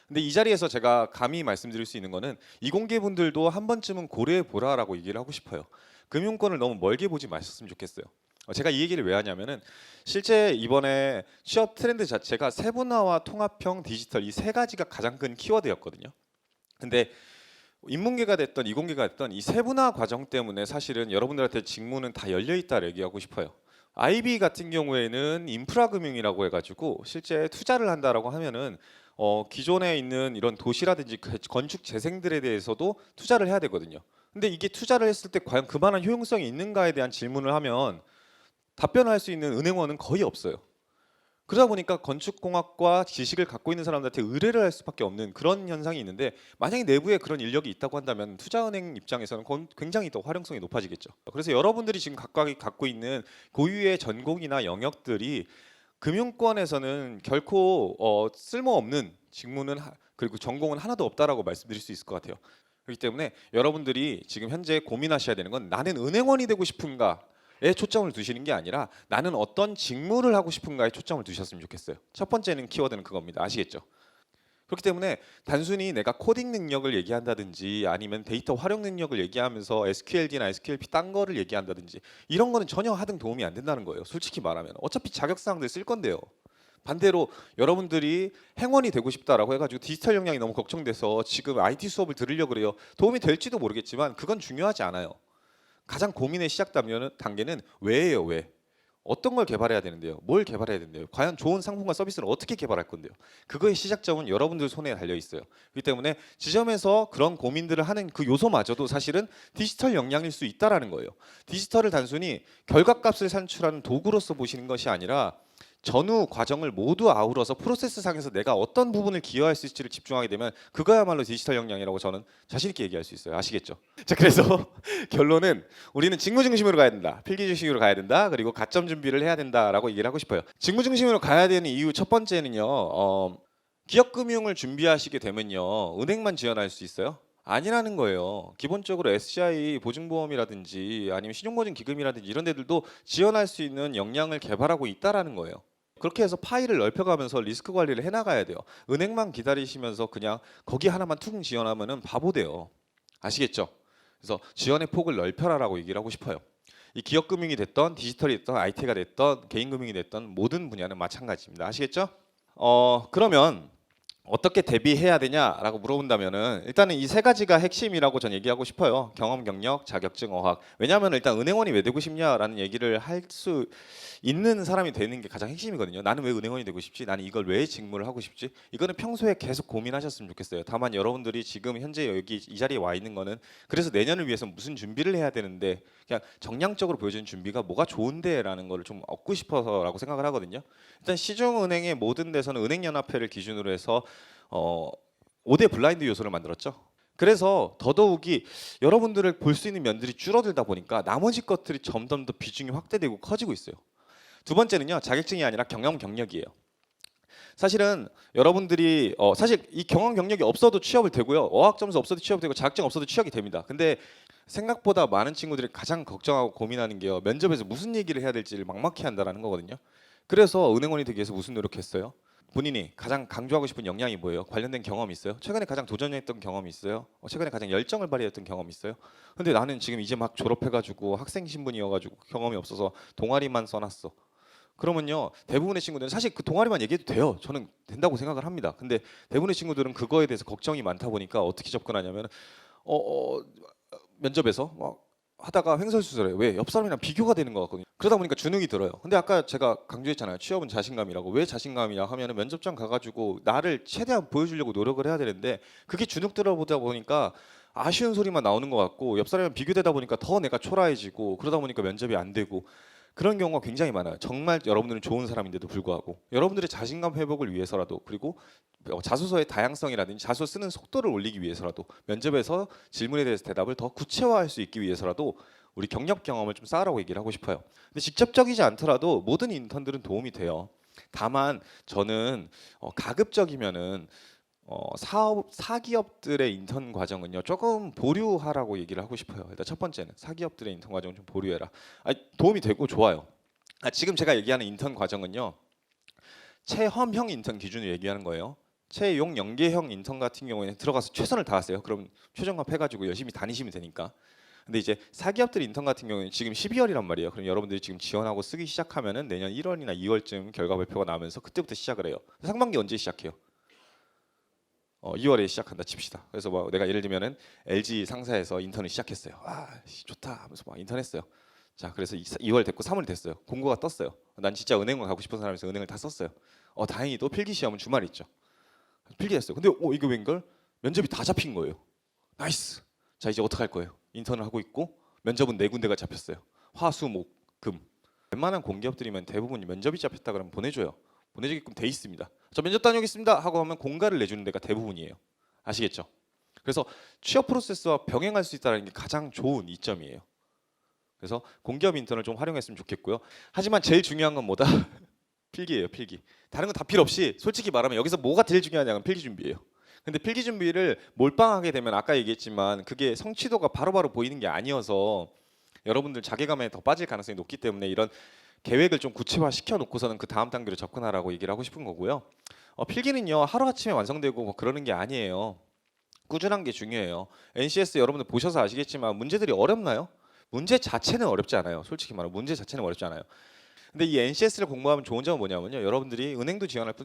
근데 이 자리에서 제가 감히 말씀드릴 수 있는 거는 이공계분들도 한 번쯤은 고려해 보라라고 얘기를 하고 싶어요. 금융권을 너무 멀게 보지 마셨으면 좋겠어요. 제가 이 얘기를 왜 하냐면은 실제 이번에 취업 트렌드 자체가 세분화와 통합형 디지털 이 세 가지가 가장 큰 키워드였거든요. 근데 인문계가 됐던 이공계가 됐던 이 세분화 과정 때문에 사실은 여러분들한테 직무는 다 열려 있다를 얘기하고 싶어요. IB 같은 경우에는 인프라 금융이라고 해가지고 실제 투자를 한다라고 하면은 기존에 있는 이런 도시라든지 건축 재생들에 대해서도 투자를 해야 되거든요. 근데 이게 투자를 했을 때 과연 그만한 효용성이 있는가에 대한 질문을 하면 답변을 할 수 있는 은행원은 거의 없어요. 그러다 보니까 건축공학과 지식을 갖고 있는 사람들한테 의뢰를 할 수밖에 없는 그런 현상이 있는데, 만약에 내부에 그런 인력이 있다고 한다면 투자은행 입장에서는 굉장히 더 활용성이 높아지겠죠. 그래서 여러분들이 지금 각각 갖고 있는 고유의 전공이나 영역들이 금융권에서는 결코 쓸모없는 직무는 그리고 전공은 하나도 없다라고 말씀드릴 수 있을 것 같아요. 그렇기 때문에 여러분들이 지금 현재 고민하셔야 되는 건, 나는 은행원이 되고 싶은가 에 초점을 두시는 게 아니라 나는 어떤 직무를 하고 싶은가에 초점을 두셨으면 좋겠어요. 첫 번째는 키워드는 그겁니다. 아시겠죠? 그렇기 때문에 단순히 내가 코딩 능력을 얘기한다든지 아니면 데이터 활용 능력을 얘기하면서 SQLD나 SQLP 딴 거를 얘기한다든지 이런 거는 전혀 하등 도움이 안 된다는 거예요. 솔직히 말하면 어차피 자격사항들 쓸 건데요. 반대로 여러분들이 행원이 되고 싶다라고 해가지고 디지털 역량이 너무 걱정돼서 지금 IT 수업을 들으려고 그래요. 도움이 될지도 모르겠지만 그건 중요하지 않아요. 가장 고민의 시작 단계는 왜예요, 왜? 어떤 걸 개발해야 되는데요? 뭘 개발해야 되는데요? 과연 좋은 상품과 서비스를 어떻게 개발할 건데요? 그거의 시작점은 여러분들 손에 달려 있어요. 그렇기 때문에 지점에서 그런 고민들을 하는 그 요소마저도 사실은 디지털 역량일 수 있다라는 거예요. 디지털을 단순히 결과값을 산출하는 도구로서 보시는 것이 아니라 전후 과정을 모두 아우러서 프로세스 상에서 내가 어떤 부분을 기여할 수 있을지를 집중하게 되면 그거야말로 디지털 역량이라고 저는 자신 있게 얘기할 수 있어요. 아시겠죠? 자, 그래서 결론은 우리는 직무 중심으로 가야 된다. 필기 중심으로 가야 된다. 그리고 가점 준비를 해야 된다라고 얘기를 하고 싶어요. 직무 중심으로 가야 되는 이유 첫 번째는요. 기업금융을 준비하시게 되면요. 은행만 지원할 수 있어요? 아니라는 거예요. 기본적으로 SCI 보증보험이라든지 아니면 신용보증 기금이라든지 이런 데들도 지원할 수 있는 역량을 개발하고 있다라는 거예요. 그렇게 해서 파일을 넓혀가면서 리스크 관리를 해나가야 돼요. 은행만 기다리시면서 그냥 거기 하나만 퉁 지원하면은 바보 돼요. 아시겠죠? 그래서 지원의 폭을 넓혀라라고 얘기를 하고 싶어요. 이 기업금융이 됐던 디지털이 됐던 IT가 됐던 개인금융이 됐던 모든 분야는 마찬가지입니다. 아시겠죠? 그러면 어떻게 대비해야 되냐라고 물어본다면은 일단은 이 세 가지가 핵심이라고 전 얘기하고 싶어요. 경험, 경력, 자격증, 어학. 왜냐하면 일단 은행원이 왜 되고 싶냐라는 얘기를 할 수 있는 사람이 되는 게 가장 핵심이거든요. 나는 왜 은행원이 되고 싶지? 나는 이걸 왜 직무를 하고 싶지? 이거는 평소에 계속 고민하셨으면 좋겠어요. 다만 여러분들이 지금 현재 여기 이 자리에 와 있는 거는 그래서 내년을 위해서 무슨 준비를 해야 되는데 그냥 정량적으로 보여주는 준비가 뭐가 좋은데라는 거를 좀 얻고 싶어서라고 생각을 하거든요. 일단 시중은행의 모든 데서는 은행연합회를 기준으로 해서 5대 블라인드 요소를 만들었죠. 그래서 더더욱이 여러분들을 볼 수 있는 면들이 줄어들다 보니까 나머지 것들이 점점 더 비중이 확대되고 커지고 있어요. 두 번째는요, 자격증이 아니라 경험 경력이에요. 사실은 여러분들이 사실 이 경험 경력이 없어도 취업을 되고요, 어학 점수 없어도 취업이 되고 자격증 없어도 취업이 됩니다. 근데 생각보다 많은 친구들이 가장 걱정하고 고민하는 게요, 면접에서 무슨 얘기를 해야 될지를 막막해 한다라는 거거든요. 그래서 은행원이 되기 위해서 무슨 노력했어요? 본인이 가장 강조하고 싶은 역량이 뭐예요? 관련된 경험이 있어요? 최근에 가장 도전했던 경험이 있어요? 최근에 가장 열정을 발휘했던 경험이 있어요? 근데 나는 지금 이제 막 졸업해가지고 학생 신분이어가지고 경험이 없어서 동아리만 써놨어. 그러면요, 대부분의 친구들은 사실 그 동아리만 얘기해도 돼요. 저는 된다고 생각을 합니다. 근데 대부분의 친구들은 그거에 대해서 걱정이 많다 보니까 어떻게 접근하냐면 면접에서 막 하다가 횡설수설해요. 왜? 옆 사람이랑 비교가 되는 것 같거든요. 그러다 보니까 주눅이 들어요. 근데 아까 제가 강조했잖아요. 취업은 자신감이라고. 왜 자신감이냐 하면은 면접장 가가지고 나를 최대한 보여주려고 노력을 해야 되는데 그게 주눅 들어보다 보니까 아쉬운 소리만 나오는 것 같고 옆 사람이랑 비교되다 보니까 더 내가 초라해지고 그러다 보니까 면접이 안 되고 그런 경우가 굉장히 많아요. 정말 여러분들은 좋은 사람인데도 불구하고 여러분들의 자신감 회복을 위해서라도, 그리고 자소서의 다양성이라든지 자소 쓰는 속도를 올리기 위해서라도, 면접에서 질문에 대해서 대답을 더 구체화할 수 있기 위해서라도 우리 경력 경험을 좀 쌓으라고 얘기를 하고 싶어요. 근데 직접적이지 않더라도 모든 인턴들은 도움이 돼요. 다만 저는 가급적이면은 사기업들의 인턴 과정은요 조금 보류하라고 얘기를 하고 싶어요. 일단 첫 번째는 사기업들의 인턴 과정은 좀 보류해라. 도움이 되고 좋아요. 지금 제가 얘기하는 인턴 과정은요 체험형 인턴 기준으로 얘기하는 거예요. 채용 연계형 인턴 같은 경우에는 들어가서 최선을 다하세요. 그럼 최저임금 해가지고 열심히 다니시면 되니까. 근데 이제 사기업들 인턴 같은 경우는 지금 12월이란 말이에요. 그럼 여러분들이 지금 지원하고 쓰기 시작하면은 내년 1월이나 2월쯤 결과 발표가 나면서 그때부터 시작을 해요. 상반기 언제 시작해요? 2월에 시작한다 칩시다. 그래서 뭐 내가 예를 들면은 LG 상사에서 인턴을 시작했어요. 와 좋다 하면서 막 인턴했어요. 자 그래서 2월 됐고 3월 됐어요. 공고가 떴어요. 난 진짜 은행을 가고 싶은 사람이서 은행을 다 썼어요. 다행히도 필기 시험은 주말에 있죠. 필기했어요. 근데 이게 웬걸? 면접이 다 잡힌 거예요. 나이스. 자 이제 어떡할 거예요? 인턴을 하고 있고 면접은 4군데가 잡혔어요. 화, 수, 목, 금. 웬만한 공기업들이면 대부분 면접이 잡혔다 그러면 보내줘요. 보내주게끔 돼 있습니다. 저 면접 다녀오겠습니다 하고 하면 공가를 내주는 데가 대부분이에요. 아시겠죠? 그래서 취업 프로세스와 병행할 수 있다는 게 가장 좋은 이점이에요. 그래서 공기업 인턴을 좀 활용했으면 좋겠고요. 하지만 제일 중요한 건 뭐다? 필기예요, 필기. 다른 건 다 필요 없이 솔직히 말하면 여기서 뭐가 제일 중요하냐면 필기 준비예요. 근데 필기 준비를 몰빵하게 되면 아까 얘기했지만 그게 성취도가 바로바로 보이는 게 아니어서 여러분들 자괴감에 더 빠질 가능성이 높기 때문에 이런 계획을 좀 구체화 시켜 놓고서는 그 다음 단계로 접근하라고 얘기를 하고 싶은 거고요. 필기는요 하루아침에 완성되고 뭐 그러는 게 아니에요. 꾸준한 게 중요해요. NCS 여러분들 보셔서 아시겠지만 문제들이 어렵나요? 문제 자체는 어렵지 않아요. 솔직히 말하면 문제 자체는 어렵지 않아요. 근데 이 NCS를 공부하면 좋은 점은 뭐냐면요. 여러분들이 은행도 지원할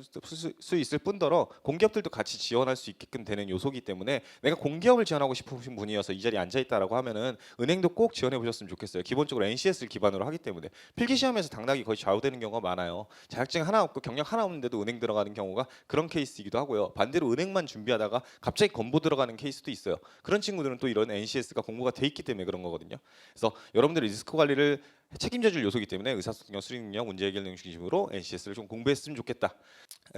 수 있을 뿐더러 공기업들도 같이 지원할 수 있게끔 되는 요소기 때문에 내가 공기업을 지원하고 싶으신 분이어서 이 자리에 앉아 있다라고 하면은 은행도 꼭 지원해 보셨으면 좋겠어요. 기본적으로 NCS를 기반으로 하기 때문에 필기 시험에서 당락이 거의 좌우되는 경우가 많아요. 자격증 하나 없고 경력 하나 없는데도 은행 들어가는 경우가 그런 케이스이기도 하고요. 반대로 은행만 준비하다가 갑자기 건보 들어가는 케이스도 있어요. 그런 친구들은 또 이런 NCS가 공부가 돼 있기 때문에 그런 거거든요. 그래서 여러분들이 리스크 관리를 책임져줄 요소이기 때문에 의사소통력, 수리 능력, 문제 해결 능 중심으로 NCS를 좀 공부했으면 좋겠다.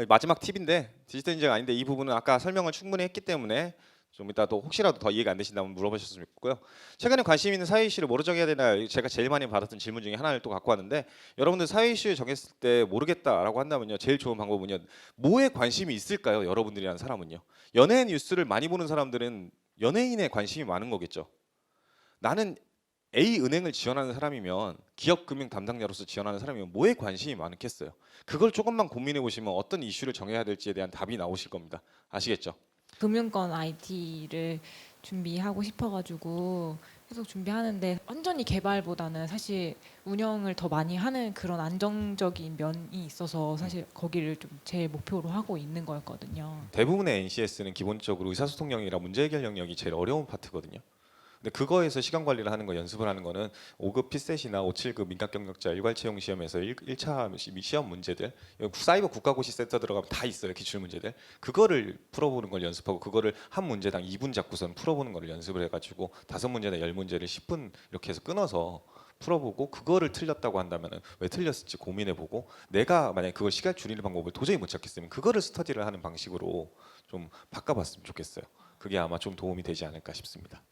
마지막 팁인데 디지털 인재가 아닌데 이 부분은 아까 설명을 충분히 했기 때문에 좀 이따 또 혹시라도 더 이해가 안 되신다면 물어보셨으면 좋겠고요. 최근에 관심 있는 사회 이슈를 뭐로 정해야 되나 제가 제일 많이 받았던 질문 중에 하나를 또 갖고 왔는데 여러분들 사회 이슈 정했을 때 모르겠다라고 한다면요 제일 좋은 방법은요 뭐에 관심이 있을까요? 여러분들이라는 사람은요 연예인 뉴스를 많이 보는 사람들은 연예인에 관심이 많은 거겠죠. 나는 A 은행을 지원하는 사람이면 기업 금융 담당자로서 지원하는 사람이면 뭐에 관심이 많겠어요. 그걸 조금만 고민해 보시면 어떤 이슈를 정해야 될지에 대한 답이 나오실 겁니다. 아시겠죠? 금융권 IT를 준비하고 싶어가지고 계속 준비하는데 완전히 개발보다는 사실 운영을 더 많이 하는 그런 안정적인 면이 있어서 사실 거기를 좀 제 목표로 하고 있는 거였거든요. 대부분의 NCS는 기본적으로 의사소통 영역이랑 문제 해결 영역이 제일 어려운 파트거든요. 근데 그거에서 시간 관리를 하는 거 연습을 하는 거는 5급 피셋이나 5, 7급 민간 경력자 일괄 채용 시험에서 1차 시험 문제들 사이버 국가고시 센터 들어가면 다 있어요. 기출 문제들. 그거를 풀어보는 걸 연습하고 그거를 한 문제당 2분 잡고선 풀어보는 거를 연습을 해가지고 5문제나 10문제를 10분 이렇게 해서 끊어서 풀어보고 그거를 틀렸다고 한다면 왜 틀렸을지 고민해보고 내가 만약에 그걸 시간 줄이는 방법을 도저히 못 찾겠으면 그거를 스터디를 하는 방식으로 좀 바꿔봤으면 좋겠어요. 그게 아마 좀 도움이 되지 않을까 싶습니다.